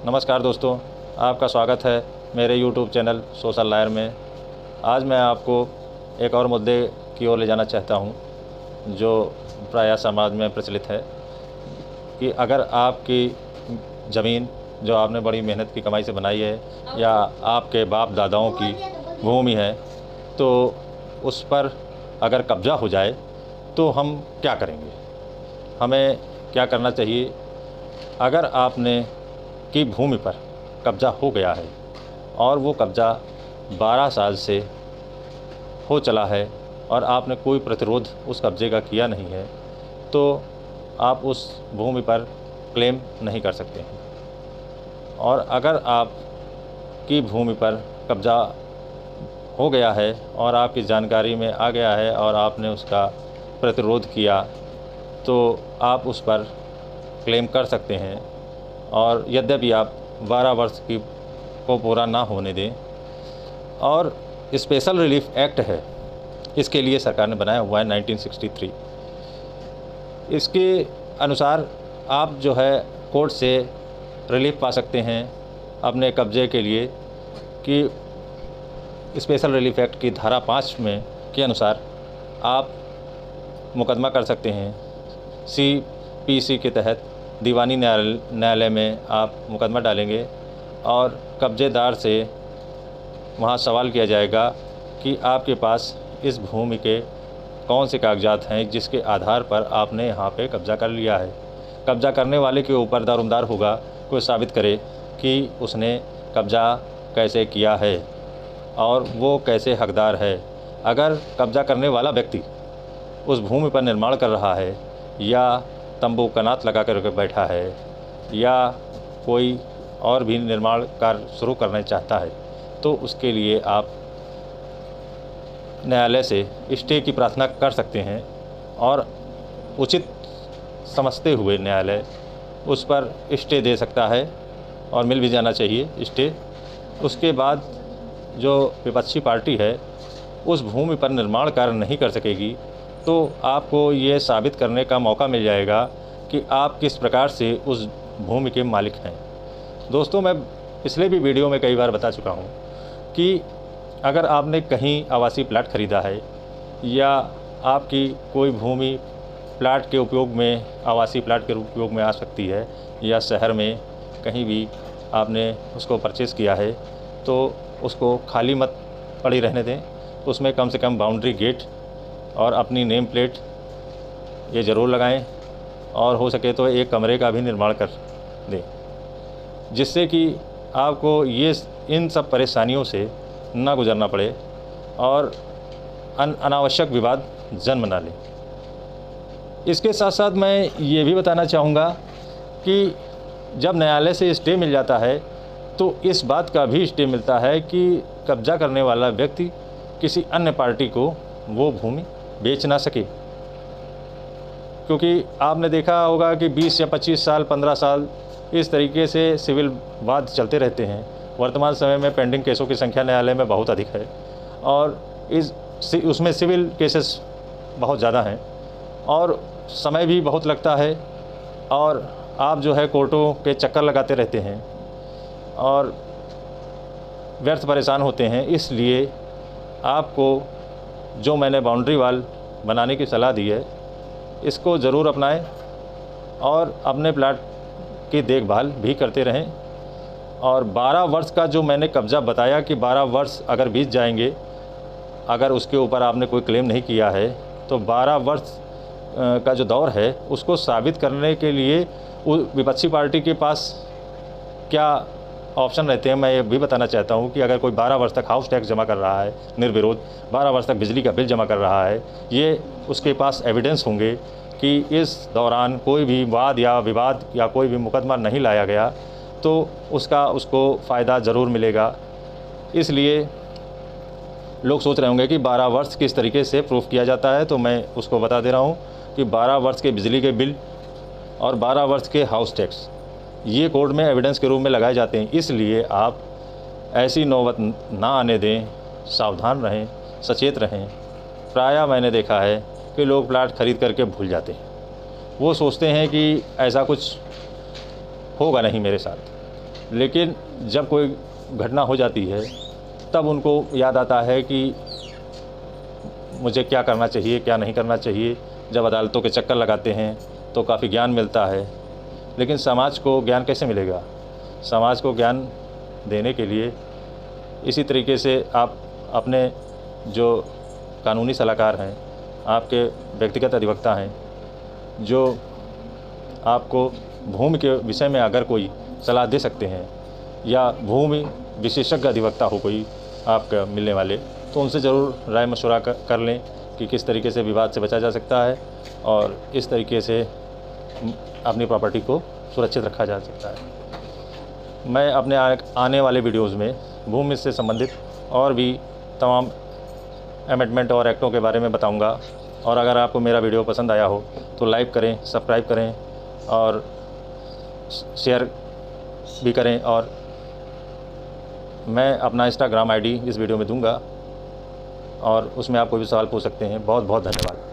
नमस्कार दोस्तों, आपका स्वागत है मेरे YouTube चैनल सोशल लॉयर में। आज मैं आपको एक और मुद्दे की ओर ले जाना चाहता हूं, जो प्रायः समाज में प्रचलित है कि अगर आपकी ज़मीन जो आपने बड़ी मेहनत की कमाई से बनाई है या आपके बाप दादाओं की भूमि है, तो उस पर अगर कब्ज़ा हो जाए तो हम क्या करेंगे, हमें क्या करना चाहिए। अगर आपने की भूमि पर कब्ज़ा हो गया है और वो कब्ज़ा 12 साल से हो चला है और आपने कोई प्रतिरोध उस कब्ज़े का किया नहीं है, तो आप उस भूमि पर क्लेम नहीं कर सकते हैं। और अगर आप की भूमि पर कब्ज़ा हो गया है और आपकी जानकारी में आ गया है और आपने उसका प्रतिरोध किया, तो आप उस पर क्लेम कर सकते हैं। और यद्यपि आप 12 वर्ष को पूरा ना होने दें। और स्पेशल रिलीफ एक्ट है, इसके लिए सरकार ने बनाया हुआ है 1963। इसके अनुसार आप जो है कोर्ट से रिलीफ पा सकते हैं अपने कब्ज़े के लिए कि स्पेशल रिलीफ एक्ट की धारा 5 में के अनुसार आप मुकदमा कर सकते हैं। CPC के तहत दीवानी न्यायालय में आप मुकदमा डालेंगे और कब्ज़ेदार से वहाँ सवाल किया जाएगा कि आपके पास इस भूमि के कौन से कागजात हैं जिसके आधार पर आपने यहाँ पे कब्ज़ा कर लिया है। कब्ज़ा करने वाले के ऊपर दारोमदार होगा कोई साबित करे कि उसने कब्ज़ा कैसे किया है और वो कैसे हकदार है। अगर कब्ज़ा करने वाला व्यक्ति उस भूमि पर निर्माण कर रहा है या तंबू कनात लगा कर बैठा है या कोई और भी निर्माण कार्य शुरू करना चाहता है, तो उसके लिए आप न्यायालय से स्टे की प्रार्थना कर सकते हैं और उचित समझते हुए न्यायालय उस पर स्टे दे सकता है और मिल भी जाना चाहिए स्टे। उसके बाद जो विपक्षी पार्टी है उस भूमि पर निर्माण कार्य नहीं कर सकेगी, तो आपको ये साबित करने का मौका मिल जाएगा कि आप किस प्रकार से उस भूमि के मालिक हैं। दोस्तों, मैं पिछले भी वीडियो में कई बार बता चुका हूँ कि अगर आपने कहीं आवासीय प्लाट ख़रीदा है या आपकी कोई भूमि प्लाट के उपयोग में, आवासीय प्लाट के उपयोग में आ सकती है या शहर में कहीं भी आपने उसको परचेज़ किया है, तो उसको खाली मत पड़ी रहने दें। उसमें कम से कम बाउंड्री गेट और अपनी नेम प्लेट ये ज़रूर लगाएं और हो सके तो एक कमरे का भी निर्माण कर दें, जिससे कि आपको इन सब परेशानियों से ना गुजरना पड़े और अनावश्यक विवाद जन्म ना ले। इसके साथ साथ मैं ये भी बताना चाहूँगा कि जब न्यायालय से स्टे मिल जाता है तो इस बात का भी स्टे मिलता है कि कब्ज़ा करने वाला व्यक्ति किसी अन्य पार्टी को वो भूमि बेच ना सके। क्योंकि आपने देखा होगा कि 20 या 25 साल, 15 साल इस तरीके से सिविल वाद चलते रहते हैं। वर्तमान समय में पेंडिंग केसों की संख्या न्यायालय में बहुत अधिक है और उसमें सिविल केसेस बहुत ज़्यादा हैं और समय भी बहुत लगता है और आप जो है कोर्टों के चक्कर लगाते रहते हैं और व्यर्थ परेशान होते हैं। इसलिए आपको जो मैंने बाउंड्री वाल बनाने की सलाह दी है, इसको ज़रूर अपनाएं और अपने प्लाट की देखभाल भी करते रहें। और 12 वर्ष का जो मैंने कब्ज़ा बताया कि 12 वर्ष अगर बीत जाएंगे, अगर उसके ऊपर आपने कोई क्लेम नहीं किया है, तो 12 वर्ष का जो दौर है उसको साबित करने के लिए विपक्षी पार्टी के पास क्या ऑप्शन रहते हैं, मैं ये भी बताना चाहता हूँ कि अगर कोई 12 वर्ष तक हाउस टैक्स जमा कर रहा है निर्विरोध, 12 वर्ष तक बिजली का बिल जमा कर रहा है, ये उसके पास एविडेंस होंगे कि इस दौरान कोई भी वाद या विवाद या कोई भी मुकदमा नहीं लाया गया, तो उसको फ़ायदा ज़रूर मिलेगा। इसलिए लोग सोच रहे होंगे कि 12 वर्ष किस तरीके से प्रूफ किया जाता है, तो मैं उसको बता दे रहा हूँ कि 12 वर्ष के बिजली के बिल और 12 वर्ष के हाउस टैक्स ये कोर्ट में एविडेंस के रूप में लगाए जाते हैं। इसलिए आप ऐसी नौबत ना आने दें, सावधान रहें, सचेत रहें। प्रायः मैंने देखा है कि लोग प्लाट खरीद करके भूल जाते हैं। वो सोचते हैं कि ऐसा कुछ होगा नहीं मेरे साथ, लेकिन जब कोई घटना हो जाती है तब उनको याद आता है कि मुझे क्या करना चाहिए, क्या नहीं करना चाहिए। जब अदालतों के चक्कर लगाते हैं तो काफ़ी ज्ञान मिलता है। लेकिन समाज को ज्ञान कैसे मिलेगा? समाज को ज्ञान देने के लिए इसी तरीके से आप अपने जो कानूनी सलाहकार हैं, आपके व्यक्तिगत अधिवक्ता हैं, जो आपको भूमि के विषय में अगर कोई सलाह दे सकते हैं, या भूमि विशेषज्ञ अधिवक्ता हो कोई आपका मिलने वाले, तो उनसे ज़रूर राय मशवरा कर लें कि किस तरीके से विवाद से बचा जा सकता है और इस तरीके से अपनी प्रॉपर्टी को सुरक्षित रखा जा सकता है। मैं अपने आने वाले वीडियोज़ में भूमि से संबंधित और भी तमाम अमेंडमेंट और एक्टों के बारे में बताऊंगा। और अगर आपको मेरा वीडियो पसंद आया हो तो लाइक करें, सब्सक्राइब करें और शेयर भी करें। और मैं अपना इंस्टाग्राम आईडी इस वीडियो में दूंगा और उसमें आप कोई भी सवाल पूछ सकते हैं। बहुत बहुत धन्यवाद।